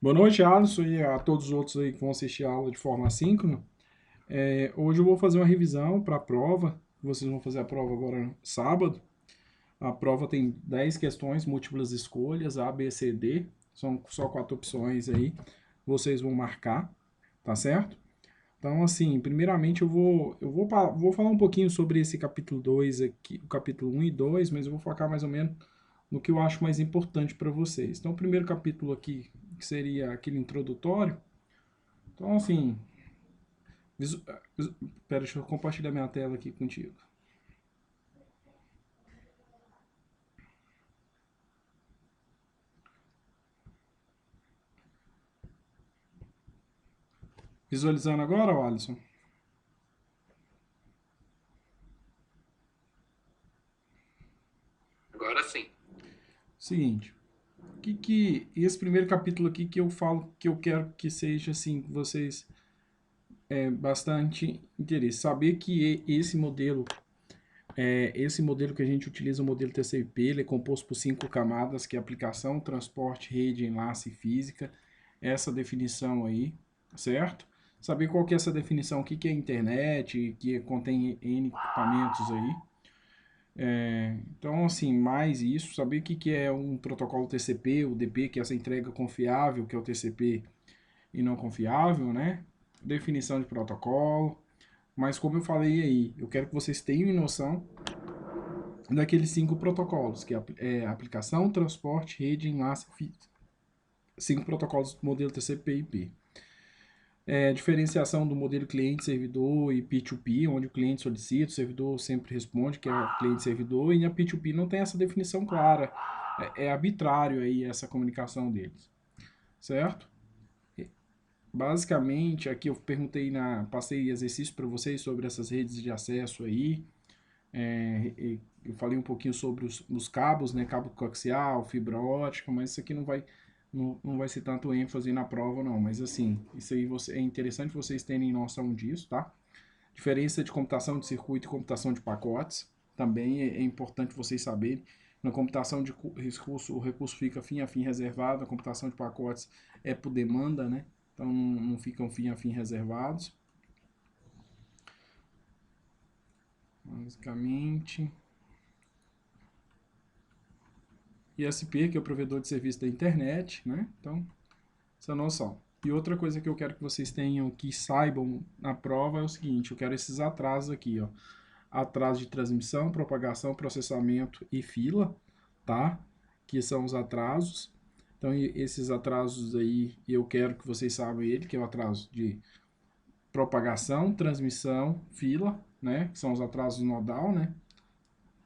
Boa noite, Alisson, e a todos os outros aí que vão assistir a aula de forma assíncrona. Hoje eu vou fazer uma revisão para a prova. Vocês vão fazer a prova agora no sábado. A prova tem 10 questões, múltiplas escolhas, A, B, C, D. São só 4 opções aí. Vocês vão marcar, tá certo? Então, assim, primeiramente vou falar um pouquinho sobre esse capítulo 2 aqui, o capítulo um e 2, mas eu vou focar mais ou menos no que eu acho mais importante para vocês. Então, o primeiro capítulo aqui, que seria aquele introdutório. Então, assim, visu, pera, deixa eu compartilhar minha tela aqui contigo. Visualizando agora, Alisson? Agora sim. Seguinte, esse primeiro capítulo aqui que eu falo que eu quero que seja assim, que vocês bastante interesse. Saber que esse modelo que a gente utiliza, o modelo TCP, ele é composto por 5 camadas, que é aplicação, transporte, rede, enlace e física. Essa definição aí, certo? Saber qual que é essa definição, o que que é internet, que contém N equipamentos aí. Então, assim, mais isso, saber o que que é um protocolo TCP, o DP, que é essa entrega confiável, que é o TCP e não confiável, né? Definição de protocolo. Mas como eu falei aí, eu quero que vocês tenham noção daqueles 5 protocolos, que é aplicação, transporte, rede, enlace, 5 protocolos do modelo TCP/IP. Diferenciação do modelo cliente-servidor e P2P, onde o cliente solicita, o servidor sempre responde, que é o cliente-servidor, e a P2P não tem essa definição clara. É arbitrário aí essa comunicação deles, certo? Basicamente, aqui eu passei exercício para vocês sobre essas redes de acesso aí. Eu falei um pouquinho sobre os cabos, né? Cabo coaxial, fibra ótica, mas isso aqui não vai ser tanto ênfase na prova, não. Mas assim, isso aí é interessante vocês terem noção disso, tá? Diferença de computação de circuito e computação de pacotes. Também é importante vocês saberem. Na computação de recurso, o recurso fica fim a fim reservado. A computação de pacotes é por demanda, né? Então não ficam fim a fim reservados. Basicamente. ISP, que é o provedor de serviço da internet, né? Então, essa noção. E outra coisa que eu quero que vocês tenham, que saibam na prova é o seguinte, eu quero esses atrasos aqui, ó. Atraso de transmissão, propagação, processamento e fila, tá? Que são os atrasos. Então, esses atrasos aí, eu quero que vocês saibam ele, que é o atraso de propagação, transmissão, fila, né? Que são os atrasos nodal, né?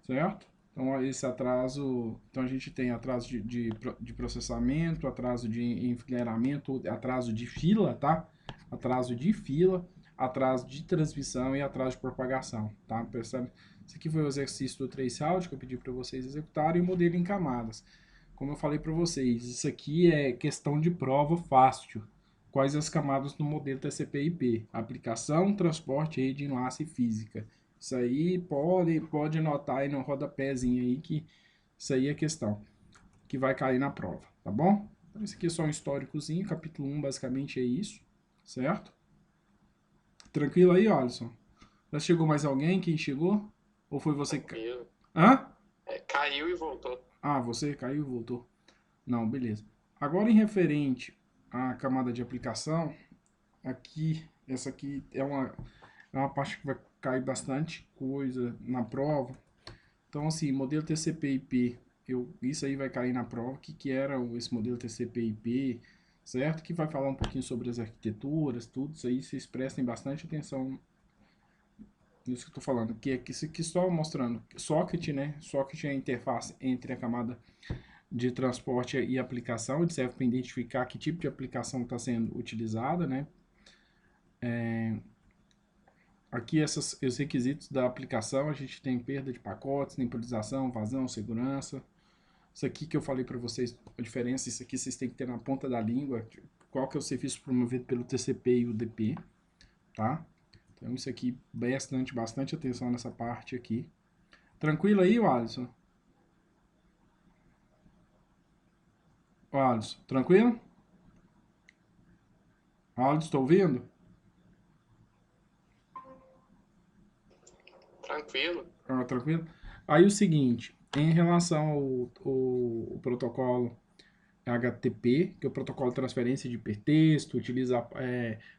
Certo? Então, esse atraso, então a gente tem atraso de processamento, atraso de enfileiramento, atraso de fila, tá? Atraso de fila, atraso de transmissão e atraso de propagação, tá? Percebe? Esse aqui foi o exercício do trace out que eu pedi para vocês executarem e o modelo em camadas. Como eu falei para vocês, isso aqui é questão de prova fácil. Quais as camadas do modelo TCP/IP? Aplicação, transporte, rede, enlace e física. Isso aí pode anotar aí no rodapézinho aí que isso aí é questão que vai cair na prova, tá bom? Então esse aqui é só um históricozinho, capítulo um basicamente é isso, certo? Tranquilo aí, Alisson? Já chegou mais alguém? Quem chegou? Ou foi você que... Tranquilo. Hã? Caiu e voltou. Ah, você caiu e voltou. Não, beleza. Agora em referente à camada de aplicação, aqui, essa aqui é uma parte que vai cair bastante coisa na prova. Então, assim, modelo TCP/IP, isso aí vai cair na prova. O que, que era esse modelo TCP/IP, certo? Que vai falar um pouquinho sobre as arquiteturas, tudo isso aí. Vocês prestem bastante atenção nisso que eu estou falando. Que é que isso aqui só mostrando socket, né? Socket é a interface entre a camada de transporte e aplicação. Ele serve para identificar que tipo de aplicação está sendo utilizada, né? Aqui os requisitos da aplicação, a gente tem perda de pacotes, temporização, vazão, segurança. Isso aqui que eu falei para vocês, a diferença, isso aqui vocês têm que ter na ponta da língua, qual que é o serviço promovido pelo TCP e o DP, tá? Então isso aqui, bastante atenção nessa parte aqui. Tranquilo aí, Alisson? Alisson, tranquilo? Aldo, estou ouvindo? Tranquilo. Ah, tranquilo? Aí o seguinte, em relação ao protocolo HTTP, que é o protocolo de transferência de hipertexto, utiliza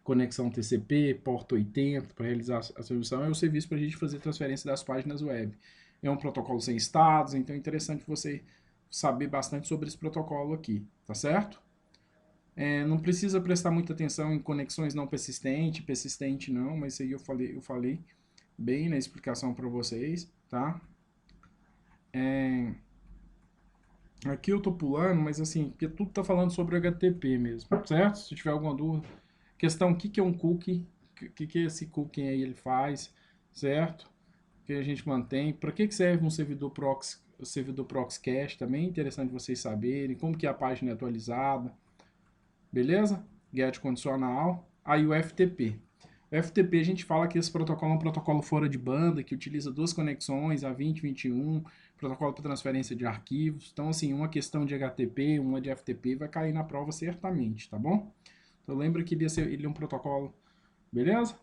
conexão TCP, porta 80 para realizar a transmissão, é o serviço para a gente fazer transferência das páginas web. É um protocolo sem estados, então é interessante você saber bastante sobre esse protocolo aqui, tá certo? Não precisa prestar muita atenção em conexões não persistente, persistente não, mas isso aí eu falei bem na explicação para vocês, tá? Aqui eu tô pulando, mas assim, porque tudo tá falando sobre HTTP mesmo, certo? Se tiver alguma dúvida. Questão, o que que é um cookie? O que esse cookie aí ele faz, certo? Que a gente mantém. Para que serve um servidor proxy, o servidor proxy cache? Também é interessante vocês saberem. Como que a página é atualizada, beleza? Get condicional. Aí o FTP. O FTP a gente fala que esse protocolo é um protocolo fora de banda, que utiliza duas conexões, a 20 e 21, protocolo para transferência de arquivos. Então, assim, uma questão de HTTP, uma de FTP vai cair na prova certamente, tá bom? Então, lembra que ele é um protocolo, beleza?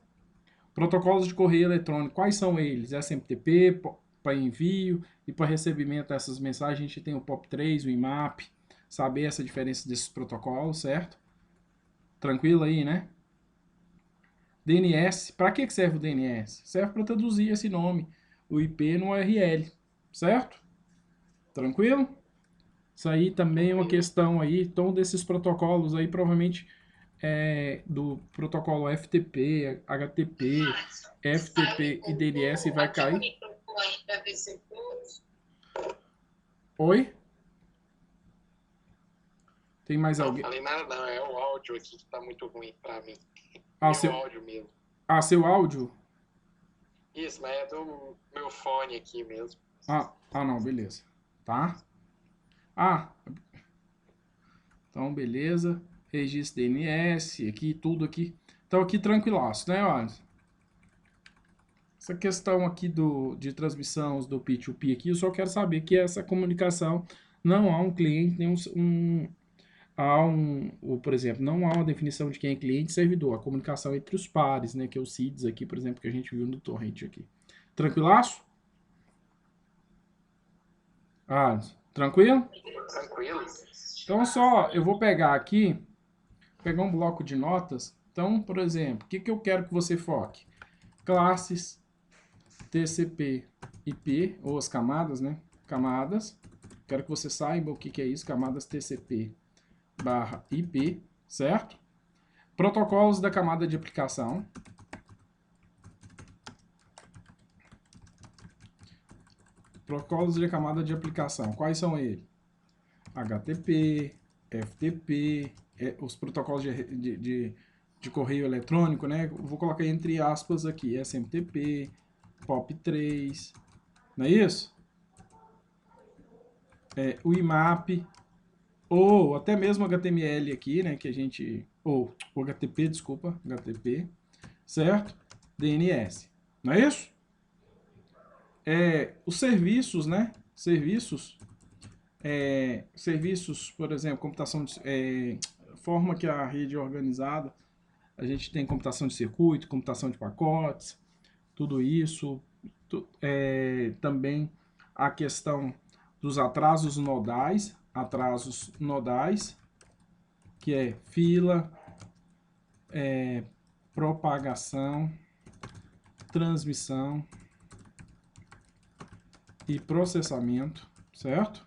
Protocolos de correio eletrônico, quais são eles? SMTP, para envio e para recebimento dessas mensagens, a gente tem o POP3, o IMAP, saber essa diferença desses protocolos, certo? Tranquilo aí, né? DNS, para que serve o DNS? Serve para traduzir esse nome, o IP no URL, certo? Tranquilo? Isso aí também é uma questão aí, então desses protocolos aí, provavelmente do protocolo FTP, HTTP, FTP e DNS vai cair. Oi? Tem mais Não alguém? falei nada não, é o áudio aqui que tá muito ruim pra mim. Ah, Meu seu, áudio mesmo. seu áudio? Isso, mas é do meu fone aqui mesmo. Não, beleza. Tá? Ah, então beleza. Registro DNS, aqui, tudo aqui. Então aqui tranquilaço, né, Alisson? Essa questão aqui de transmissão do P2P aqui, eu só quero saber que essa comunicação não há um cliente, nem por exemplo, não há uma definição de quem é cliente e servidor, a comunicação entre os pares, né, que é o CIDS aqui, por exemplo, que a gente viu no torrent aqui. Tranquilaço? Tranquilo? Tranquilo? Então só, eu vou pegar aqui, pegar um bloco de notas. Então, por exemplo, o que eu quero que você foque? Classes, TCP, IP, ou as camadas, né? Camadas. Quero que você saiba o que é isso, camadas TCP barra IP, certo? Protocolos da camada de aplicação. Protocolos de camada de aplicação. Quais são eles? HTTP, FTP, os protocolos de correio eletrônico, né? Vou colocar entre aspas aqui, SMTP, POP3, não é isso? O IMAP, ou até mesmo HTML aqui, né? Que a gente. Ou o HTTP, desculpa, HTTP, certo? DNS, não é isso? Os serviços, né? Serviços, por exemplo, forma que a rede é organizada, a gente tem computação de circuito, computação de pacotes, tudo isso, também a questão dos atrasos nodais, que é fila, propagação, transmissão e processamento, certo?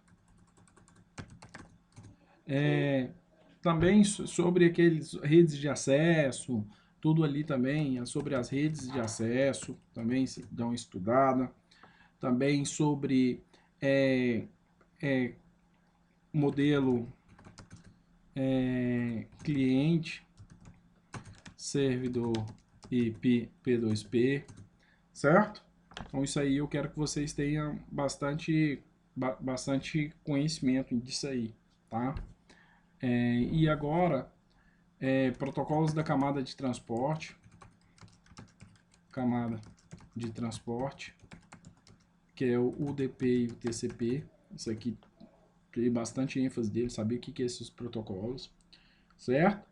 Também sobre aqueles redes de acesso, tudo ali também, sobre as redes de acesso, também se dá uma estudada. Também sobre modelo cliente, servidor e P2P, certo? Então isso aí eu quero que vocês tenham bastante conhecimento disso aí, tá? E agora, protocolos da camada de transporte, que é o UDP e o TCP. Isso aqui tem bastante ênfase dele, saber o que é esses protocolos, certo?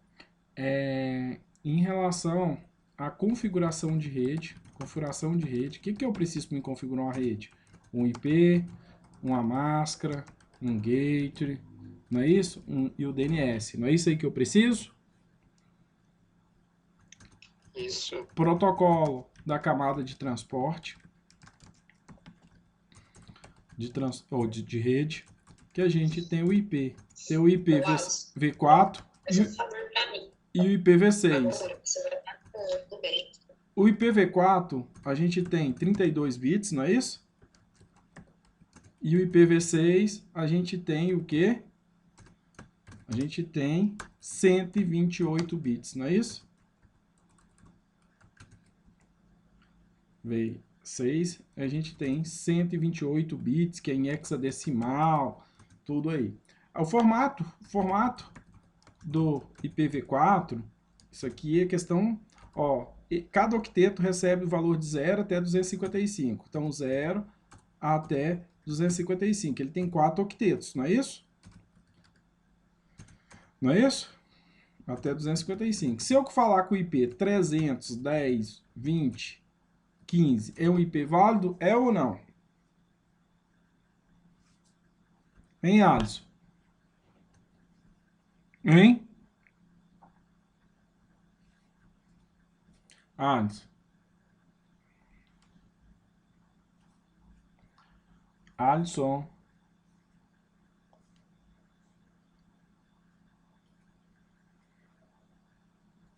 Em relação à configuração de rede, o que eu preciso para me configurar uma rede? Um IP, uma máscara, um gateway, não é isso? E o DNS, não é isso aí que eu preciso? Isso. Protocolo da camada de transporte, de rede, que a gente tem o IP. Tem o IPv4 e o IPv6. O IPv4 a gente tem 32 bits, não é isso? E o IPv6 a gente tem o quê? A gente tem 128 bits, não é isso? V6, a gente tem 128 bits, que é em hexadecimal, tudo aí. O formato do IPv4, isso aqui é questão, ó, cada octeto recebe o valor de 0 até 255. Então, 0 até 255. Ele tem 4 octetos, não é isso? Não é isso? Até 255. Se eu falar que o IP 310, 20, 15 é um IP válido, é ou não? Hein, Alisson? Hein? Alisson. Alisson.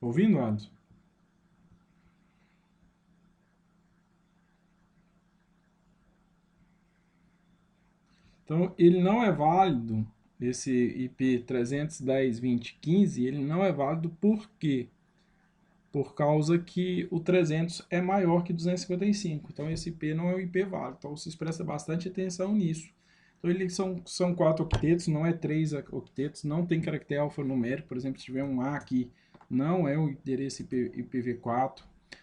Ouvindo, Alisson? Então, ele não é válido, esse IP 310, 20, 15, ele não é válido por quê? Por causa que o 300 é maior que 255. Então, esse IP não é um IP válido. Então, vocês prestem bastante atenção nisso. Então, eles são 4 octetos, não é 3 octetos, não tem caractere alfanumérico. Por exemplo, se tiver um A aqui, não é o endereço IPv4.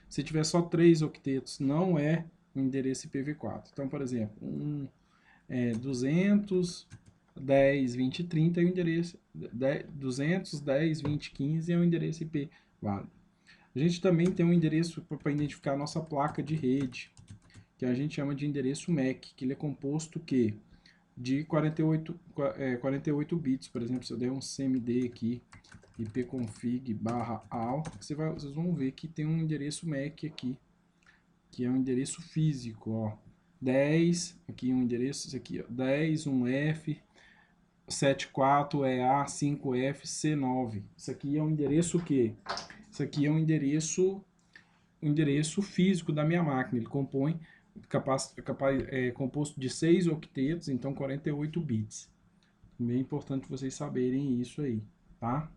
Se tiver só 3 octetos, não é o endereço IPv4. Então, por exemplo, 210, 20, 30 é o endereço, 210, 20, 15 é o endereço IP válido. A gente também tem um endereço para identificar a nossa placa de rede, que a gente chama de endereço MAC, que ele é composto de 48 bits. Por exemplo, se eu der um cmd aqui, ipconfig/all, vocês vão ver que tem um endereço MAC aqui, que é um endereço físico, ó. 10, aqui um endereço, esse aqui, ó, 10, 1F, 74EA, 5F, C9. Isso aqui é um endereço o quê? Isso aqui é um endereço físico da minha máquina. Ele compõe composto de 6 octetos, então 48 bits. Bem importante vocês saberem isso aí, tá?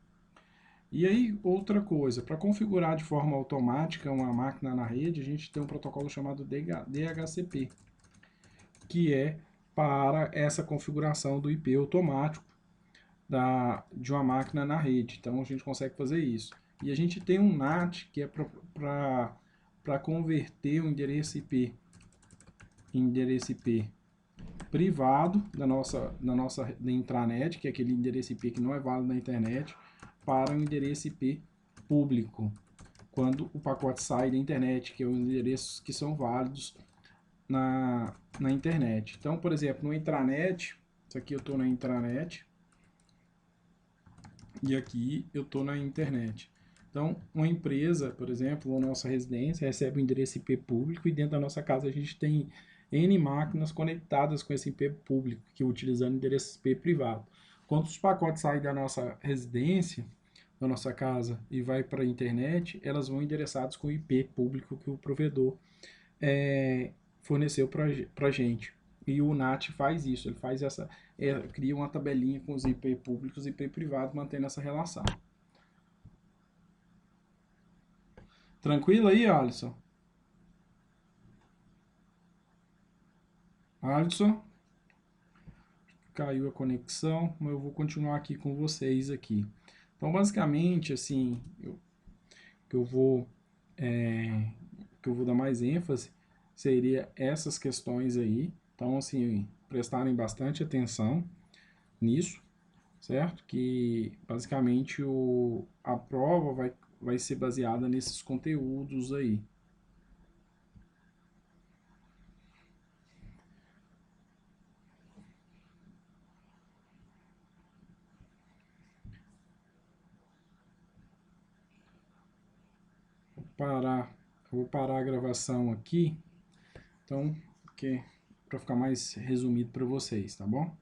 E aí, outra coisa, para configurar de forma automática uma máquina na rede, a gente tem um protocolo chamado DHCP, que é para essa configuração do IP automático de uma máquina na rede. Então, a gente consegue fazer isso. E a gente tem um NAT, que é para converter o endereço IP privado da intranet, que é aquele endereço IP que não é válido na internet, para um endereço IP público, quando o pacote sai da internet, que é os endereços que são válidos na internet. Então, por exemplo, no intranet, isso aqui eu estou na intranet, e aqui eu estou na internet. Então, uma empresa, por exemplo, a nossa residência recebe um endereço IP público e dentro da nossa casa a gente tem N máquinas conectadas com esse IP público, que utilizando endereço IP privado. Quando os pacotes saem da nossa residência, da nossa casa e vai para a internet, elas vão endereçadas com o IP público que o provedor forneceu para a gente. E o NAT faz isso, ele faz cria uma tabelinha com os IP públicos e IP privados, mantendo essa relação. Tranquilo aí, Alisson? Alisson? Caiu a conexão, mas eu vou continuar aqui com vocês aqui. Então, basicamente, assim, que eu vou dar mais ênfase seria essas questões aí. Então, assim, prestarem bastante atenção nisso. certo? Que basicamente a prova vai ser baseada nesses conteúdos aí. Parar, eu vou parar a gravação aqui, então, porque para ficar mais resumido para vocês, tá bom?